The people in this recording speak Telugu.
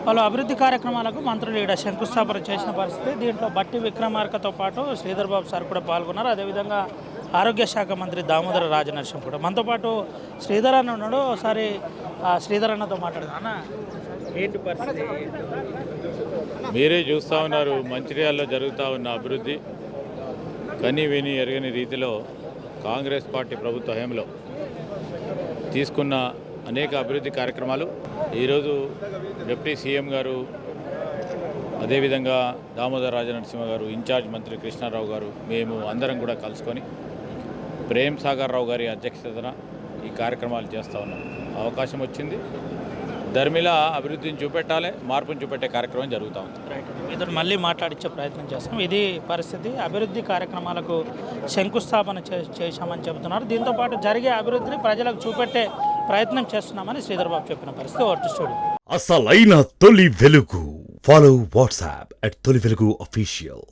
పలు అభివృద్ధి కార్యక్రమాలకు మంత్రులు ఇక్కడ శంకుస్థాపన చేసిన పరిస్థితి. దీంట్లో బట్టి విక్రమార్కతో పాటు శ్రీధర్ బాబు సార్ కూడా పాల్గొన్నారు. అదేవిధంగా ఆరోగ్య శాఖ మంత్రి దామోదర రాజనరసింహ కూడా మనతో పాటు శ్రీధర్ అన్న ఉన్నాడు. ఒకసారి శ్రీధర్ అన్నతో మాట్లాడదాం. అన్న ఏంటి పరిస్థితి? మీరే చూస్తూ ఉన్నారు, మంచిర్యాలలో జరుగుతూ ఉన్న అభివృద్ధి కని విని ఎరగని రీతిలో కాంగ్రెస్ పార్టీ ప్రభుత్వ హయాంలో తీసుకున్న అనేక అభివృద్ధి కార్యక్రమాలు ఈరోజు డిప్యూటీ సీఎం గారు, అదేవిధంగా దామోదర రాజనరసింహ గారు, ఇన్ఛార్జ్ మంత్రి కృష్ణారావు గారు, మేము అందరం కూడా కలుసుకొని ప్రేమ్ సాగర్ రావు గారి అధ్యక్షతన ఈ కార్యక్రమాలు చేస్తూ ఉన్నాం. అవకాశం వచ్చింది, ధర్మిలా అభివృద్ధిని చూపెట్టాలి, మార్పుని చూపెట్టే కార్యక్రమం జరుగుతూ ఉంది. మీతో మళ్ళీ మాట్లాడించే ప్రయత్నం చేస్తాం. ఇది పరిస్థితి. అభివృద్ధి కార్యక్రమాలకు శంకుస్థాపన చేశామని చెబుతున్నారు. దీంతోపాటు జరిగే అభివృద్ధిని ప్రజలకు చూపెట్టే ప్రయత్నం చేస్తున్నామని శ్రీధర్ బాబు చెప్పిన పరిస్థితి. Vote studio. అసలైన తొలి వెలుగు. ఫాలో వాట్సాప్ @తొలి వెలుగు అఫీషియల్.